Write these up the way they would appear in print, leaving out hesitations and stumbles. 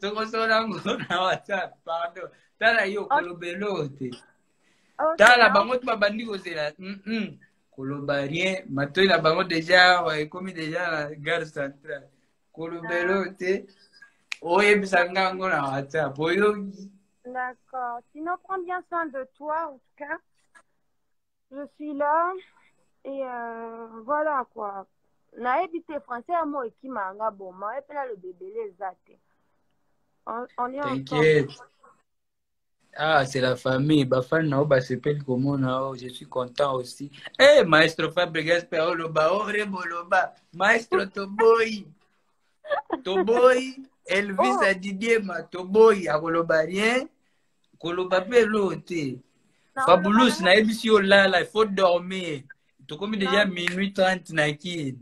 tokosola ngo na WhatsApp, pardon. Tala yo kolobelo te. Ok, Tala non. bango tu babandi kozela. Koloba rien. Matoi na bango déjà ouais comme déjà la gare centrale. Kolobelo te. Oyebisa ngango na WhatsApp. Oyoki. D'accord. Sinon, prends bien soin de toi, en tout cas. Je suis là. Et voilà, quoi. Naebi te français à moi qui m'a bon. Moi, et puis là, le bébé, les athées. On est ensemble. T'inquiète. Ah, c'est la famille. Bafan nao basepeli komona o. Je suis content aussi. Eh, maestro Fabregas pe oloba reboloba. Maestro Toboy. Toboy. Elvis Oh, a Didier ma Toboy. Akoloba rien. Koloba pe lote. na oloba Fabulous nanga. na ebisi olala. Il faut dormir. Tokomi déjà Na minuit 30 na kid.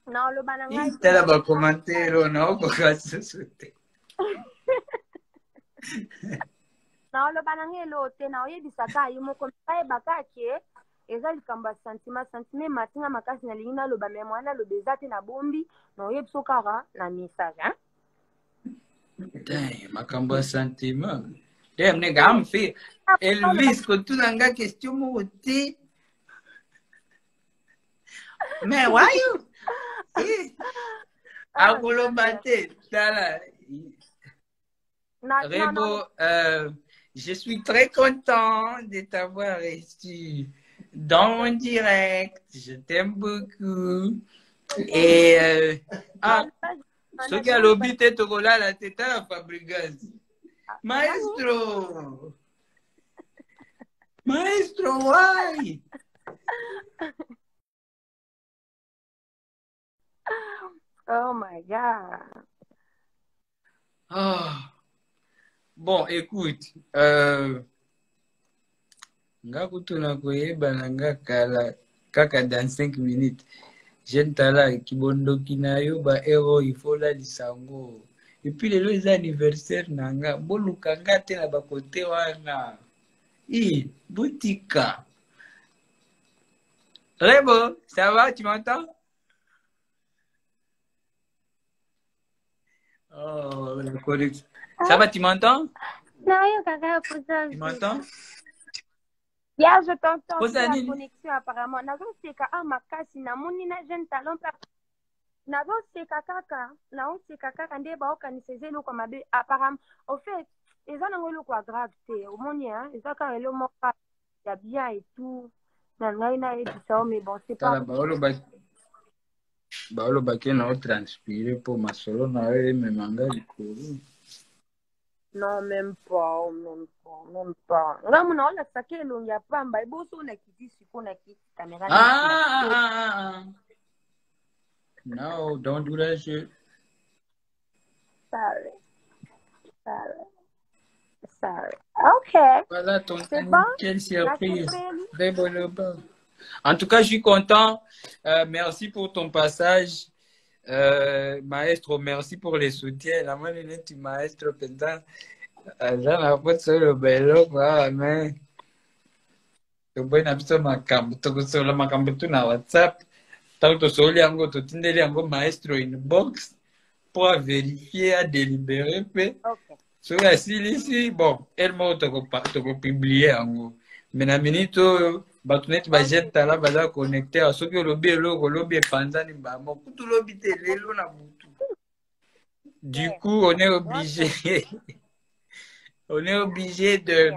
na oloba nanga ite Tala na ba commentaire na okoka sosote. na oloba nanga elote na oyebisaka ye moko ayebaka ke eza likambo ya sentiment matinga makasi nalingi naloba me mwana aloba eza te na bombi na oyebiso kaka na message Damn, makambo ya sentiment. Damn, nigga, I'm feel. Elvis, kotuna nga question mo te. Man, why you? Akoloba te. Tala. Rebo, je suis très content de t'avoir reçu dans mon direct. Je t'aime beaucoup. Et ce qui a lobby te tokola la tête à la Fabregas. Maestro! Maestro, why? Oh my God. Oh. Bon, écoute, nga kutuna koyeba na nga kaka dans 5 minutes. Jeune tala kibondoki na yo ba hero ifola lisango. Et puis lelo eza anniversaire na nga, boluka nga te na bakote wana. Boutika. Rebo, ça va, tu m'entends? Oh, la connexion. Ça va, tu m'entends? Non, kaka posa. Tu m'entends? Ya, je t'entends. Posa C'est la nini? connexion apparemment. Nazoseka makasi na moni na jeune talent nazoseka kaka naoseka kaka nde baokanisa eza eloko mabe apparemment au fait eza nango eloko ya grave te omoni eza kaka elo moko ya bien et tout na ngai nayebisa o mais bon c'est pas baolobaki na otranspire mpo masolo na yo ememanga likolo. non même pas même pas nga mona olakisaki elongi ya pamba eboso nakiti siko nakiti caméra No, don't do that shit. Sorry. Okay. Voilà ton C'est bon? quelle surprise. En tout cas, je suis content. Merci pour ton passage. Maestro, merci pour les soutiens. La main est du maestro pendant. Là, la faute sur le bello, mais. Tu peux n'abisso makambo. Tu peux sur le makambo tout na WhatsApp. Tant que tu yango, tu tindeli yango maestro inbox pour vérifier, à délibérer. Ok. Sur la ici, bon, elle m'a publié en mais na minute batunet ba jeta la baza connecté à ce que le lobby panzani ba mo kutu lobby te lelo na butu. Du coup, on est obligé de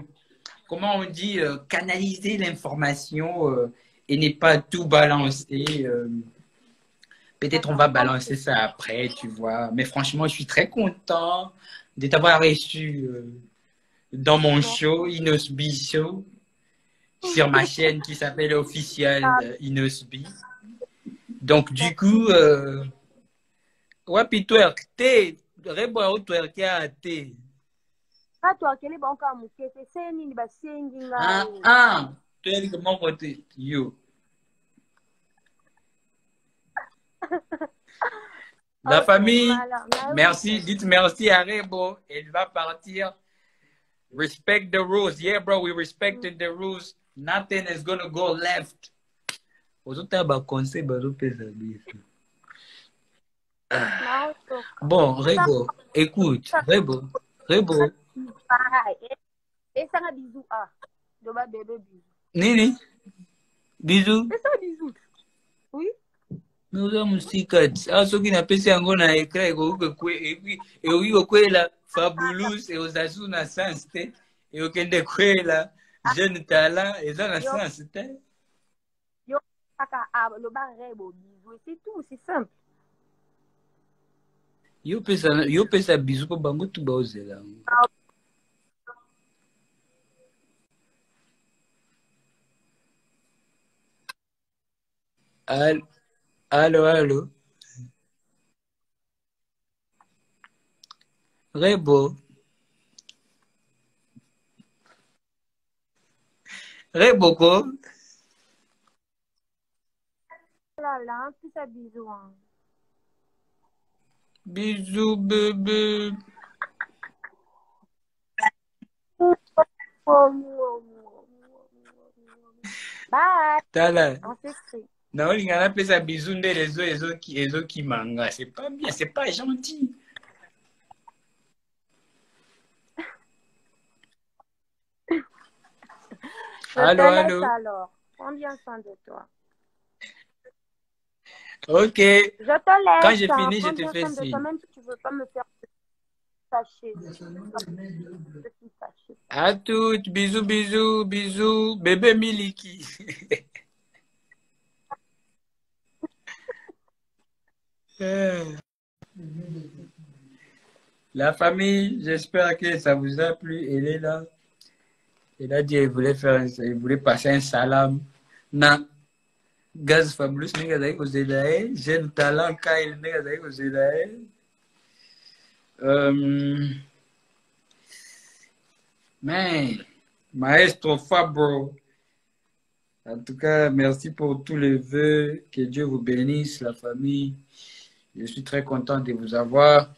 comment on dit canaliser l'information et ne pas tout balancer. Peut-être on va balancer ça après, tu vois. Mais franchement, je suis très content de t'avoir reçu dans mon show, Inosbi Show, sur ma chaîne qui s'appelle Official Inosbi. Donc, du coup, wapi twerk, te, rebo au twerk ya te. Atwakele banka mukete seni ni basengi ngai. Twerk mon côté, yo. La famille, merci, dites merci à Rebo. Elle va partir. Respect the rules. Yeah, bro, we respected the rules. Nothing is gonna go left. Bon, Rebo, écoute, Rebo, Et ça, un bisou. Ah, je vais bébé bisou. Nini, bisous. Et ça, un bisou. Oui. Nous sommes si quatre. Ah, ceux qui n'ont pas fait un gros écran, et oui, au quoi là, Fabulous, et aux Azou, na sens, et au Kende Kwela, jeune talent, et ça, na sens, Yo, le bar Rebo bisou. C'est tout, c'est simple. yo pesa bisou pour bango tout baozela. Allô, allô, allô. Rebo, Reboko, Là, là, un petit bisou. bisous, bébé. Bye. Tala. On s'écrit. Non, il y a pesa bisous nde les autres qui manga. C'est pas bien, c'est pas gentil. Je Allô, te laisse allô. alors. Prends bien soin de toi. Ok. Je te Quand laisse. j'ai fini, je Prends te bien fais soin de toi, signe. même si tu veux pas me faire fâcher. Je suis fâchée. À toutes. Bisous, bisous, bisous. Bébé Miliki. La famille, j'espère que ça vous a plu. Elle est là. Elle a dit elle voulait passer un salam. Na Gaz Fabulous nigga zai kuzidae. Jeune talent Kyle nigga zai kuzidae. Man, Maestro Fabro. En tout cas, merci pour tous les vœux. Que Dieu vous bénisse, la famille. Je suis très content de vous avoir.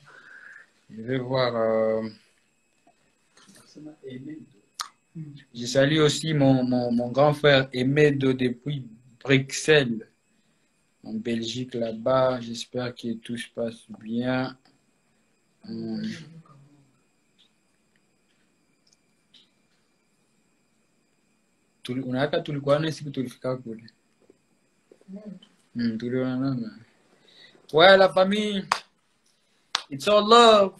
Je vais voir. Je salue aussi mon grand frère Emedo depuis Bruxelles, en Belgique là-bas. J'espère que tout se passe bien. Unaweka tulikuwa na siku tulifika kule. Tuliona. Ouais, la famille, it's all love.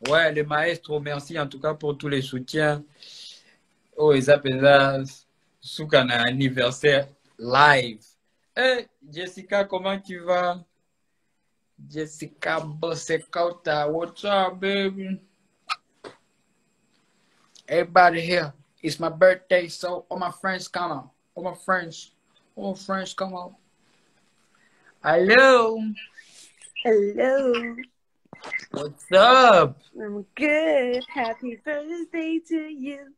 Ouais, le maestro, merci en tout cas pour tous les soutiens. Oh, ils appellent ça anniversaire live. Hey, Jessica, comment tu vas? Jessica Bossekota, what's up, baby? Everybody here. It's my birthday, so all my friends come on. All my friends come on. Hello. Hello. What's up? I'm good. Happy birthday to you.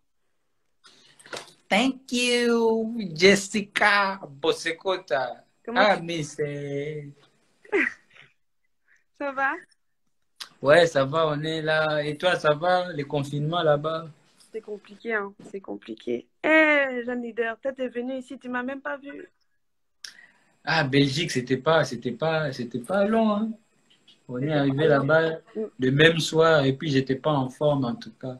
Thank you, Jessica Bossekota. Comment Miss. Ça va? Ouais, ça va, on est là. Et toi, ça va? Les confinements là-bas? C'est compliqué, hein. C'est compliqué. Eh, Jeanne Leader, toi, t'es venue ici, tu m'as même pas vue. Ah, Belgique, c'était pas long, hein. On est arrivé là-bas le même soir et puis j'étais pas en forme en tout cas.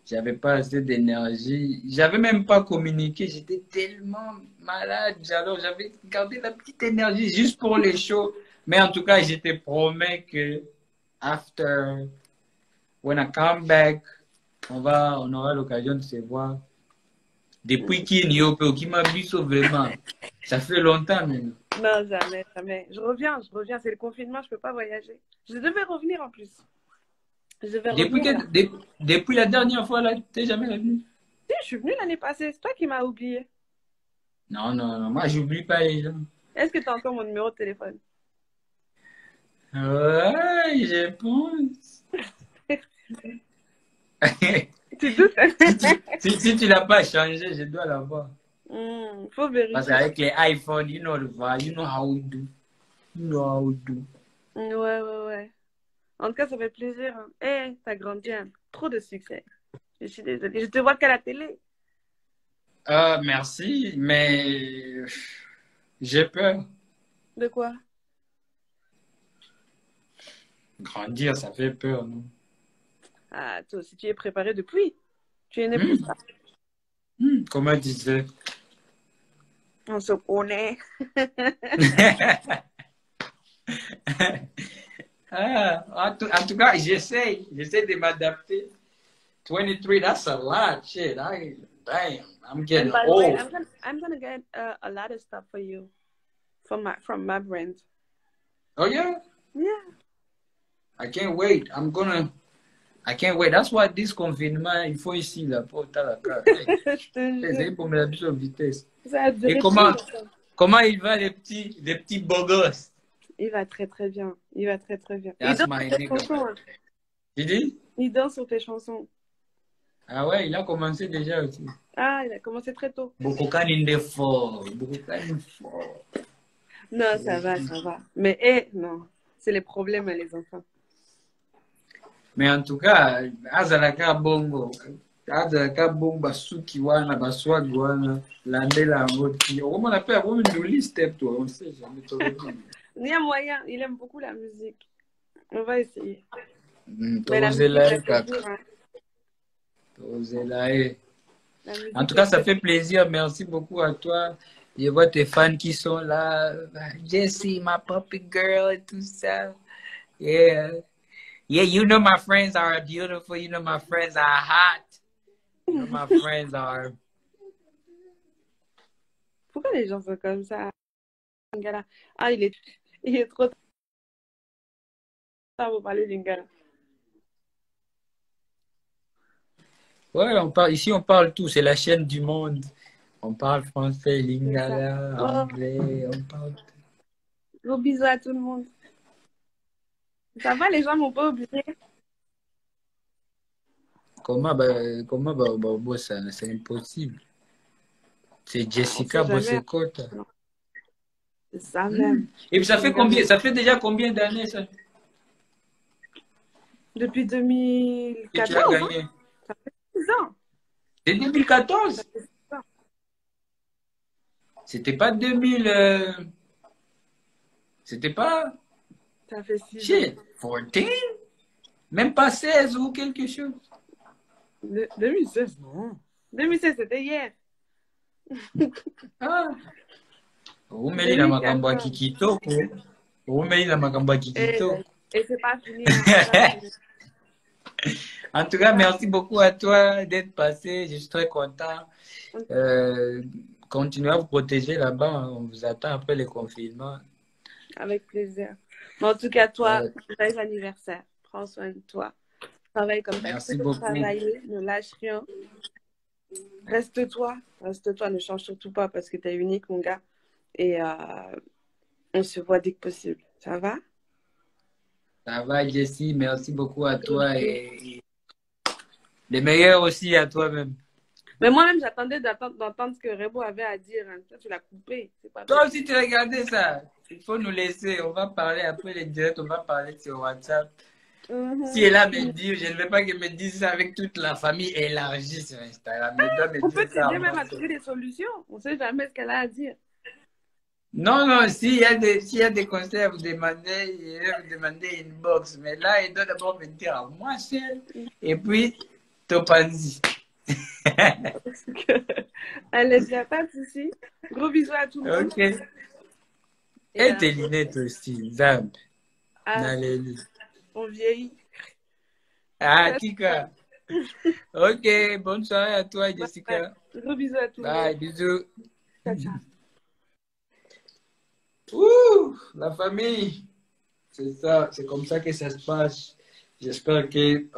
J'avais pas assez d'énergie. J'avais même pas communiqué. J'étais tellement malade. Alors j'avais gardé la petite énergie juste pour les shows. Mais en tout cas, je te promets que after, when I come back, on aura l'occasion de se voir. Depuis qu'il n'y a pas qui m'a vu vraiment. Ça fait longtemps maintenant. Non, jamais, jamais. Je reviens. C'est le confinement, je peux pas voyager. Je devais revenir en plus. Depuis la dernière fois, là, tu n'es jamais revenu? Si, je suis venue l'année passée. C'est toi qui m'as oublié. Non, moi, j'oublie pas les gens. Est-ce que tu as encore mon numéro de téléphone? Ouais, je pense. Tu doutes? Si tu l'as pas changé, je dois l'avoir. Faut vérifier. Parce qu'avec les iPhones, you know how we do. You know how we do. Ouais. En tout cas, ça fait plaisir. Eh, t'as grandi, hein. Trop de succès. Je suis désolée. Je te vois qu'à la télé. Merci, mais j'ai peur. De quoi? Grandir, ça fait peur, non? Ah, toi aussi, tu es préparé depuis. Tu es né pour ça. Comment tu sais? On se connaît. En tout cas, j'essaie de m'adapter. 23, that's a lot. Shit, damn, I'm getting And by the way, old. I'm gonna get a lot of stuff for you from my brand. Oh, yeah? Yeah. I can't wait. I can't wait. That's why this confinement, il faut ici, là, pour la carte. Je te jure. C'est pour me la en vitesse. Ça a duré Et comment il va, les petits beaux gosses? Il va très très bien. Il va très très bien. That's Il danse my sur tes nigga. chansons. Tu dis? Il danse sur tes chansons. Ah ouais, il a commencé déjà aussi. Ah, il a commencé très tôt. Beaucoup de fort. Non, ça va, ça va. Mais non, c'est les problèmes, les enfants. Mais en tout cas, azalaka bongo. Azalaka bongo basuki wana, baswag wana, landela ngoti. Comment on appelle? Comment on nous step toi? On sait jamais. Il y a moyen, il aime beaucoup la musique. On va essayer. Mais la musique, en tout cas, ça fait plaisir. Merci beaucoup à toi. Je vois tes fans qui sont là. Jessie, ma puppy girl et tout ça. Yeah. Yeah, you know my friends are beautiful. You know my friends are hot. You know my friends are... Pourquoi les gens sont comme ça? Ah, il est trop tard pour parler Lingala. Ouais, ici on parle tout. C'est la chaîne du monde. On parle français, Lingala, anglais, on parle tout. Gros bisous à tout le monde. Ça va, les gens m'ont pas oublié. Comment ça, c'est impossible. C'est Jessica Bossekota. C'est ça même. Et puis ça fait déjà combien d'années ça? Depuis 2014. Et tu as gagné. Hein? Ça fait 6 ans. C'est 2014? C'était pas 2000. C'était pas. Ça fait 6 Shit, 14? Même pas 16 ou quelque chose? 2016, non. 2016, c'était hier. Ah. Umeli na makambo ya kikitoko. Umeli na makambo ya kikitoko. Et c'est pas fini. En tout cas, merci beaucoup à toi d'être passé. Je suis très content. Continuez à vous protéger là-bas. On vous attend après le confinement. Avec plaisir. Mais en tout cas, toi, joyeux anniversaire. Prends soin de toi. Travaille comme ça. Merci beaucoup. Travailler, ne lâche rien. Reste-toi. Reste-toi. Ne change surtout pas parce que tu es unique, mon gars. Et on se voit dès que possible. Ça va? Ça va, Jessie. Merci beaucoup à toi et les meilleurs aussi à toi-même. Mais moi-même, j'attendais d'entendre ce que Rebo avait à dire. Hein. Tu l'as coupé. Pas toi aussi, tu as regardé ça. Il faut nous laisser. On va parler après les directs. On va parler sur WhatsApp. Si elle a me dire, je ne veux pas qu'elle me dise ça avec toute la famille élargie sur Instagram. On peut t'aider même à trouver des solutions. On ne sait jamais ce qu'elle a à dire. Non, s'il y a des conseils à vous demander, je vais vous demander une box. Mais là, elle doit d'abord me dire à moi seul. Et puis, Topanzi. Allez, il n'y a pas de souci. Gros bisous à tout le monde. Ok. Et tes lunettes aussi, Zab. On vieillit. Ah, Tika. Ok, bonne soirée à toi, Jessica. Gros bisous à tout le monde. Bye, bisous. Ciao, ciao. Ouh, la famille. C'est ça, c'est comme ça que ça se passe. J'espère que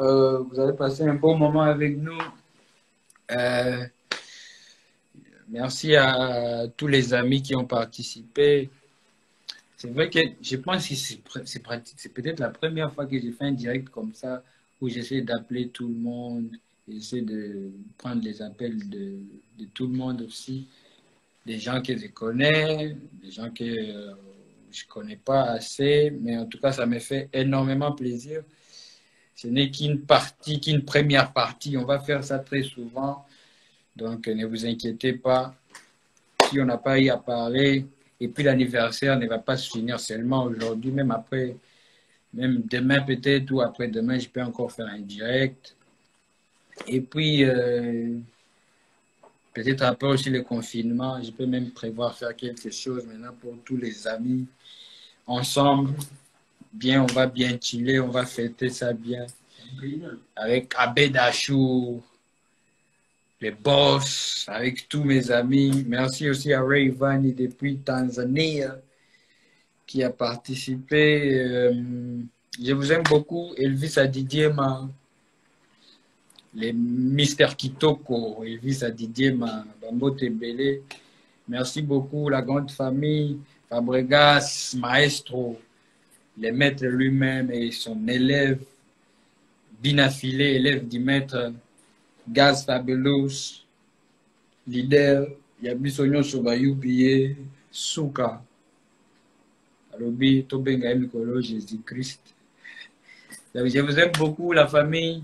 vous avez passé un bon moment avec nous. Merci à tous les amis qui ont participé. C'est vrai que je pense que c'est peut-être la première fois que j'ai fait un direct comme ça, où j'essaie d'appeler tout le monde, j'essaie de prendre les appels de tout le monde aussi, des gens que je connais, des gens que je ne connais pas assez, mais en tout cas, ça me fait énormément plaisir. Ce n'est qu'une première partie, on va faire ça très souvent, donc ne vous inquiétez pas, si on n'a pas eu à parler. Et puis l'anniversaire ne va pas se finir seulement aujourd'hui, même après Même demain peut-être ou après-demain, je peux encore faire un direct. Et puis, peut-être après aussi le confinement, je peux même prévoir faire quelque chose maintenant pour tous les amis. Ensemble, bien, on va bien chiller, on va fêter ça bien. Avec Abed Achour, les boss, avec tous mes amis. Merci aussi à Ray Vani depuis Tanzanie qui a participé. Je vous aime beaucoup. Elvis Adidiema, les Mister Kitoko, Elvis Adidiema, Bambo Tebele. Merci beaucoup, la grande famille, Fabregas, Maestro, le maître lui-même et son élève, Binafilé, élève du maître, Gaz Fabulous, leader, Yabisonyo Sobayubiye, Souka, Alobi, Tobenga Mikolo, Jésus-Christ. Je vous aime beaucoup, la famille.